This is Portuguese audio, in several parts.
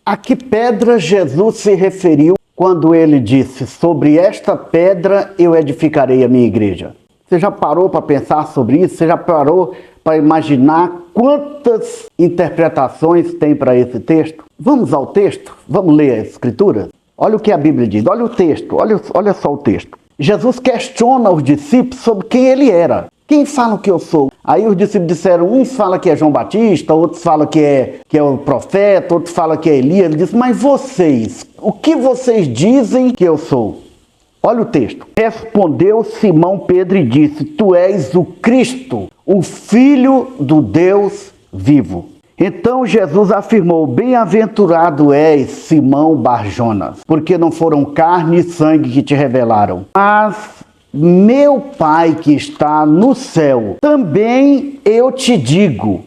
A que pedra Jesus se referiu quando ele disse: sobre esta pedra eu edificarei a minha igreja? Você já parou para pensar sobre isso? Você já parou para imaginar quantas interpretações tem para esse texto? Vamos ao texto? Vamos ler a Escritura? Olha o que a Bíblia diz, olha o texto, olha só o texto. Jesus questiona os discípulos sobre quem ele era. Quem fala que eu sou? Aí os discípulos disseram, uns falam que é João Batista, outros falam que é o profeta, outros falam que é Elias. Ele disse, mas vocês, o que vocês dizem que eu sou? Olha o texto. Respondeu Simão Pedro e disse, tu és o Cristo, o Filho do Deus vivo. Então Jesus afirmou, bem-aventurado és, Simão Bar-Jonas, porque não foram carne e sangue que te revelaram, mas meu Pai que está no céu. Também eu te digo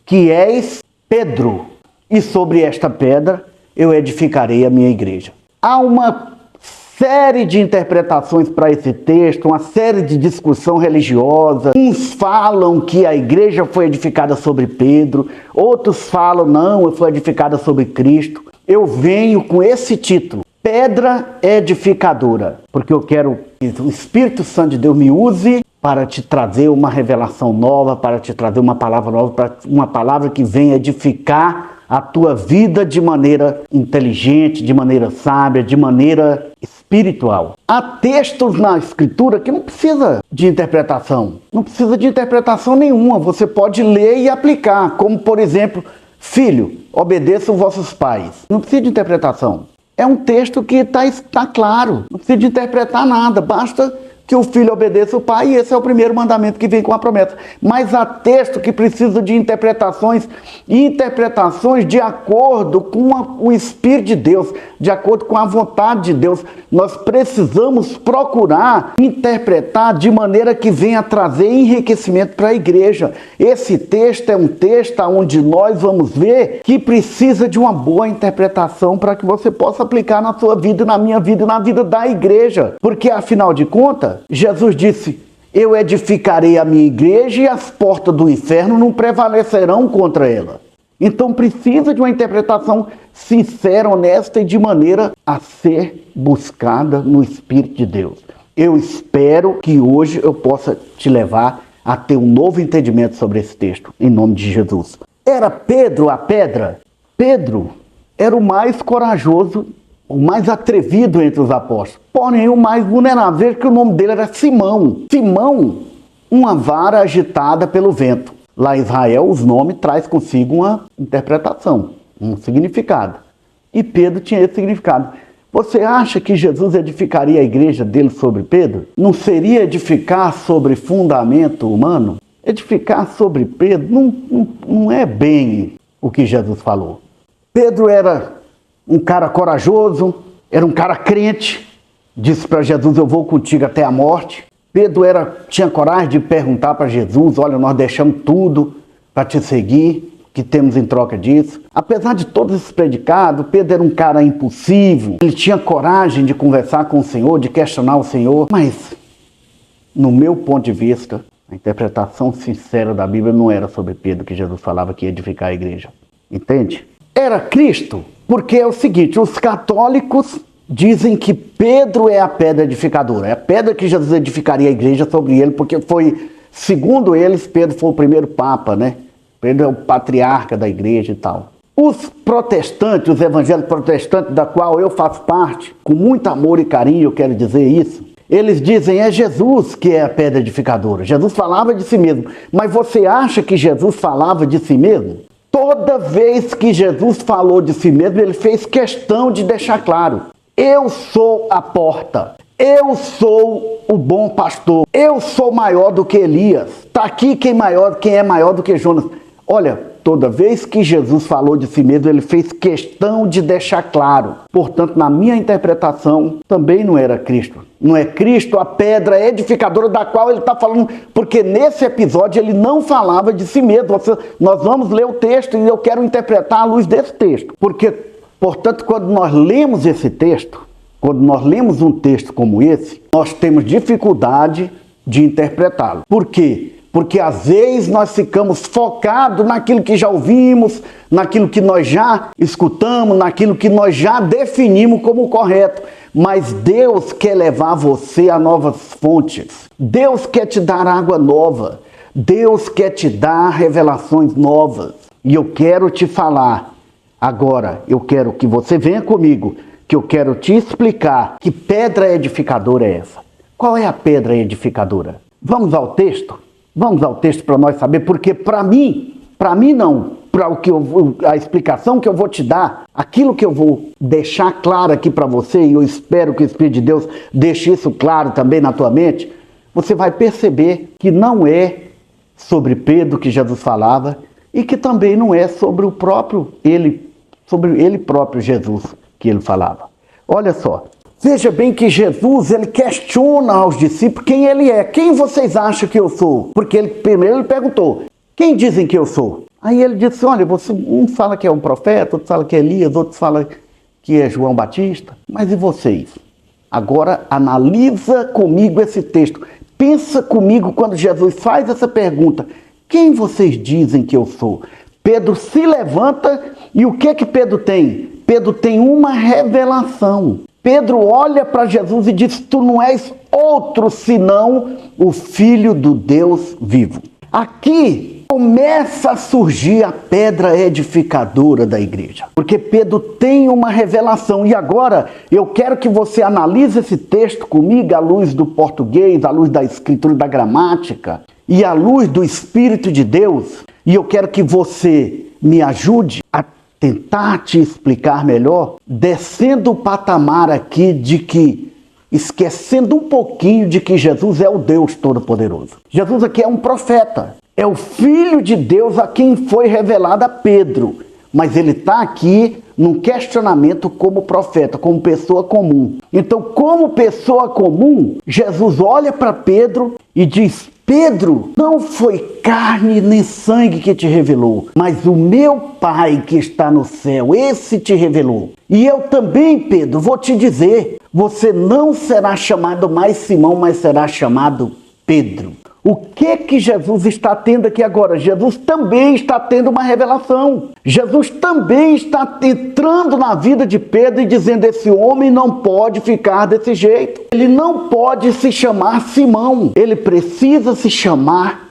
que és Pedro, e sobre esta pedra eu edificarei a minha igreja. Há uma série de interpretações para esse texto, uma série de discussão religiosa. Uns falam que a igreja foi edificada sobre Pedro, outros falam, não, foi edificada sobre Cristo. Eu venho com esse título, Pedra Edificadora, porque eu quero que o Espírito Santo de Deus me use para te trazer uma revelação nova, para te trazer uma palavra nova, uma palavra que venha edificar a tua vida de maneira inteligente, de maneira sábia, de maneira espiritual. Há textos na Escritura que não precisa de interpretação. Não precisa de interpretação nenhuma. Você pode ler e aplicar. Como, por exemplo, filho, obedeçam vossos pais. Não precisa de interpretação. É um texto que está claro. Não precisa de interpretar nada. Basta que o filho obedeça o pai, e esse é o primeiro mandamento que vem com a promessa. Mas há texto que precisa de interpretações, e interpretações de acordo com o Espírito de Deus, de acordo com a vontade de Deus. Nós precisamos procurar interpretar de maneira que venha trazer enriquecimento para a igreja. Esse texto é um texto onde nós vamos ver que precisa de uma boa interpretação para que você possa aplicar na sua vida, na minha vida e na vida da igreja. Porque, afinal de contas, Jesus disse, eu edificarei a minha igreja e as portas do inferno não prevalecerão contra ela. Então precisa de uma interpretação sincera, honesta e de maneira a ser buscada no Espírito de Deus. Eu espero que hoje eu possa te levar a ter um novo entendimento sobre esse texto, em nome de Jesus. Era Pedro a pedra? Pedro era o mais corajoso, o mais atrevido entre os apóstolos, porém o mais vulnerável. Veja que o nome dele era Simão. Simão, uma vara agitada pelo vento. Lá em Israel, os nomes traz consigo uma interpretação, um significado. E Pedro tinha esse significado. Você acha que Jesus edificaria a igreja dele sobre Pedro? Não seria edificar sobre fundamento humano? Edificar sobre Pedro não é bem o que Jesus falou. Pedro era um cara corajoso, era um cara crente, disse para Jesus, eu vou contigo até a morte. Pedro tinha coragem de perguntar para Jesus, olha, nós deixamos tudo para te seguir, que temos em troca disso. Apesar de todos esses predicados, Pedro era um cara impulsivo, ele tinha coragem de conversar com o Senhor, de questionar o Senhor, mas, no meu ponto de vista, a interpretação sincera da Bíblia não era sobre Pedro que Jesus falava que ia edificar a igreja. Entende? Era Cristo, porque é o seguinte, os católicos dizem que Pedro é a pedra edificadora, é a pedra que Jesus edificaria a igreja sobre ele, porque foi, segundo eles, Pedro foi o primeiro papa, né? Pedro é o patriarca da igreja e tal. Os protestantes, os evangélicos protestantes, da qual eu faço parte, com muito amor e carinho, eu quero dizer isso, eles dizem, é Jesus que é a pedra edificadora. Jesus falava de si mesmo, mas você acha que Jesus falava de si mesmo? Toda vez que Jesus falou de si mesmo, ele fez questão de deixar claro, eu sou a porta, eu sou o bom pastor, eu sou maior do que Elias, está aqui quem é maior do que Jonas. Olha, toda vez que Jesus falou de si mesmo, ele fez questão de deixar claro. Portanto, na minha interpretação, também não era Cristo. Não é Cristo a pedra edificadora da qual ele está falando, porque nesse episódio ele não falava de si mesmo. Nós vamos ler o texto e eu quero interpretar à luz desse texto. Porque, portanto, quando nós lemos esse texto, quando nós lemos um texto como esse, nós temos dificuldade de interpretá-lo. Por quê? Porque às vezes nós ficamos focados naquilo que já ouvimos, naquilo que nós já escutamos, naquilo que nós já definimos como correto. Mas Deus quer levar você a novas fontes. Deus quer te dar água nova. Deus quer te dar revelações novas. E eu quero te falar. Agora, eu quero que você venha comigo, que eu quero te explicar que pedra edificadora é essa. Qual é a pedra edificadora? Vamos ao texto? Vamos ao texto para nós saber, porque para mim não, para a explicação que eu vou te dar, aquilo que eu vou deixar claro aqui para você, e eu espero que o Espírito de Deus deixe isso claro também na tua mente, você vai perceber que não é sobre Pedro que Jesus falava e que também não é sobre sobre ele próprio Jesus que ele falava. Olha só. Veja bem que Jesus, ele questiona aos discípulos quem ele é. Quem vocês acham que eu sou? Porque primeiro ele perguntou, quem dizem que eu sou? Aí ele disse, olha, um fala que é um profeta, outro fala que é Elias, outro fala que é João Batista. Mas e vocês? Agora analisa comigo esse texto. Pensa comigo quando Jesus faz essa pergunta. Quem vocês dizem que eu sou? Pedro se levanta e o que Pedro tem? Pedro tem uma revelação. Pedro olha para Jesus e diz, tu não és outro senão o Filho do Deus vivo. Aqui começa a surgir a pedra edificadora da igreja. Porque Pedro tem uma revelação. E agora eu quero que você analise esse texto comigo à luz do português, à luz da escritura, da gramática e à luz do Espírito de Deus. E eu quero que você me ajude a tentar te explicar melhor, descendo o patamar aqui de que, esquecendo um pouquinho de que Jesus é o Deus Todo-Poderoso. Jesus aqui é um profeta, é o Filho de Deus a quem foi revelado a Pedro, mas ele está aqui num questionamento como profeta, como pessoa comum. Então, como pessoa comum, Jesus olha para Pedro e diz, Pedro, não foi carne nem sangue que te revelou, mas o meu Pai que está no céu, esse te revelou. E eu também, Pedro, vou te dizer, você não será chamado mais Simão, mas será chamado Pedro. O que Jesus está tendo aqui agora? Jesus também está tendo uma revelação. Jesus também está entrando na vida de Pedro e dizendo, esse homem não pode ficar desse jeito. Ele não pode se chamar Simão. Ele precisa se chamar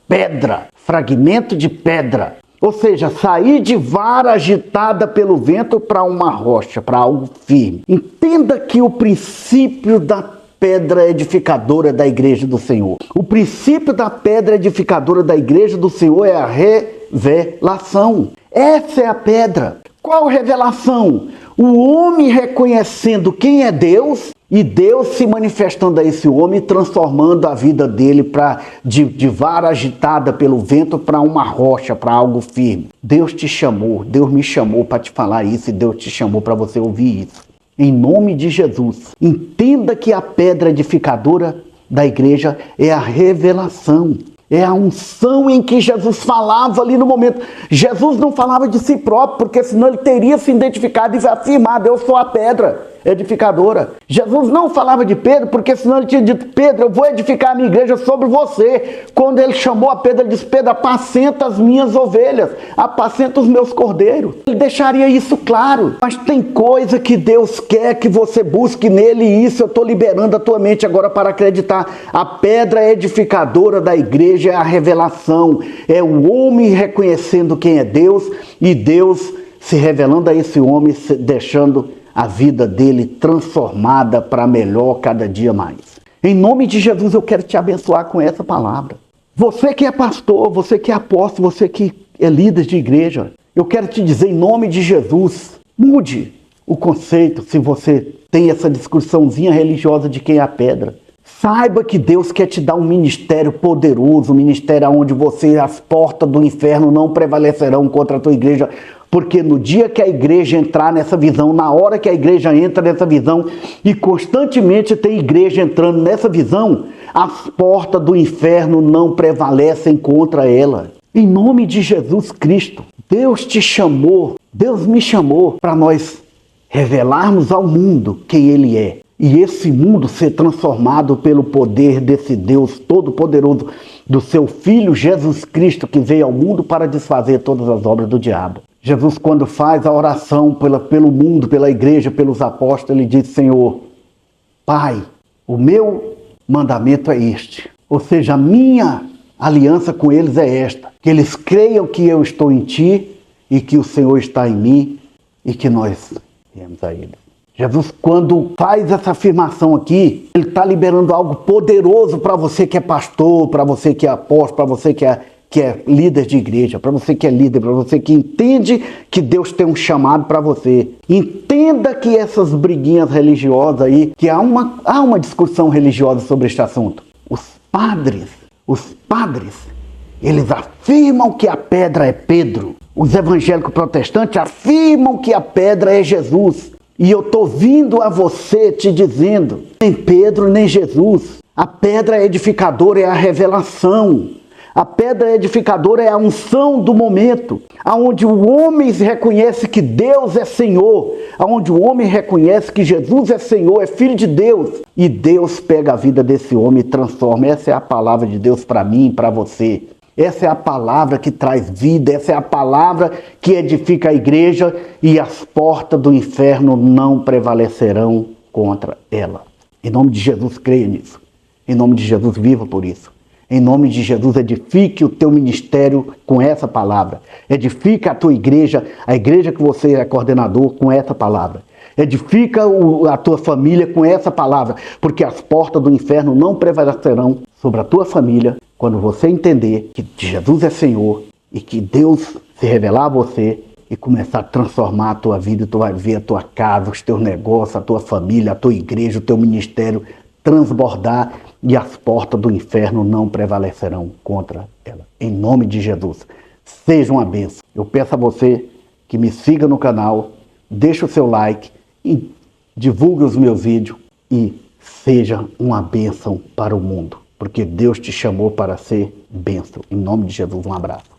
pedra, fragmento de pedra. Ou seja, sair de vara agitada pelo vento para uma rocha, para algo firme. Entenda que o princípio da pedra edificadora da igreja do Senhor. O princípio da pedra edificadora da igreja do Senhor é a revelação. Essa é a pedra. Qual revelação? O homem reconhecendo quem é Deus e Deus se manifestando a esse homem, transformando a vida dele de vara agitada pelo vento para uma rocha, para algo firme. Deus te chamou, Deus me chamou para te falar isso e Deus te chamou para você ouvir isso. Em nome de Jesus, entenda que a pedra edificadora da igreja é a revelação. É a unção em que Jesus falava ali no momento. Jesus não falava de si próprio, porque senão ele teria se identificado e afirmado, eu sou a pedra edificadora. Jesus não falava de Pedro, porque senão ele tinha dito, Pedro, eu vou edificar a minha igreja sobre você. Quando ele chamou a Pedro, ele disse, Pedro, apacenta as minhas ovelhas, apacenta os meus cordeiros. Ele deixaria isso claro. Mas tem coisa que Deus quer que você busque nele, e isso eu estou liberando a tua mente agora para acreditar. A pedra edificadora da igreja é a revelação. É o homem reconhecendo quem é Deus e Deus se revelando a esse homem, deixando a vida dele transformada para melhor cada dia mais. Em nome de Jesus eu quero te abençoar com essa palavra. Você que é pastor, você que é apóstolo, você que é líder de igreja, eu quero te dizer em nome de Jesus, mude o conceito se você tem essa discussãozinha religiosa de quem é a pedra. Saiba que Deus quer te dar um ministério poderoso, um ministério onde as portas do inferno não prevalecerão contra a tua igreja, porque no dia que a igreja entrar nessa visão, na hora que a igreja entra nessa visão, e constantemente tem igreja entrando nessa visão, as portas do inferno não prevalecem contra ela. Em nome de Jesus Cristo, Deus te chamou, Deus me chamou para nós revelarmos ao mundo quem Ele é. E esse mundo ser transformado pelo poder desse Deus Todo-Poderoso do seu Filho Jesus Cristo, que veio ao mundo para desfazer todas as obras do diabo. Jesus, quando faz a oração pelo mundo, pela igreja, pelos apóstolos, ele diz: Senhor, Pai, o meu mandamento é este. Ou seja, a minha aliança com eles é esta: que eles creiam que eu estou em ti e que o Senhor está em mim e que nós viemos a ele. Jesus, quando faz essa afirmação aqui, ele está liberando algo poderoso para você que é pastor, para você que é apóstolo, para você que é líder de igreja, para você que é líder, para você que entende que Deus tem um chamado para você. Entenda que essas briguinhas religiosas aí, que há uma discussão religiosa sobre este assunto. Os padres, eles afirmam que a pedra é Pedro. Os evangélicos protestantes afirmam que a pedra é Jesus. E eu estou vindo a você te dizendo: nem Pedro, nem Jesus. A pedra edificadora é a revelação. A pedra edificadora é a unção do momento, aonde o homem reconhece que Deus é Senhor, aonde o homem reconhece que Jesus é Senhor, é Filho de Deus. E Deus pega a vida desse homem e transforma. Essa é a palavra de Deus para mim e para você. Essa é a palavra que traz vida, essa é a palavra que edifica a igreja, e as portas do inferno não prevalecerão contra ela. Em nome de Jesus, creia nisso. Em nome de Jesus, viva por isso. Em nome de Jesus, edifique o teu ministério com essa palavra. Edifica a tua igreja, a igreja que você é coordenador, com essa palavra. Edifica a tua família com essa palavra, porque as portas do inferno não prevalecerão sobre a tua família quando você entender que Jesus é Senhor e que Deus se revelar a você e começar a transformar a tua vida. Tu vai ver a tua casa, os teus negócios, a tua família, a tua igreja, o teu ministério transbordar, e as portas do inferno não prevalecerão contra ela. Em nome de Jesus, seja uma bênção. Eu peço a você que me siga no canal, deixe o seu like, e divulgue os meus vídeos e seja uma bênção para o mundo, porque Deus te chamou para ser bênção. Em nome de Jesus, um abraço.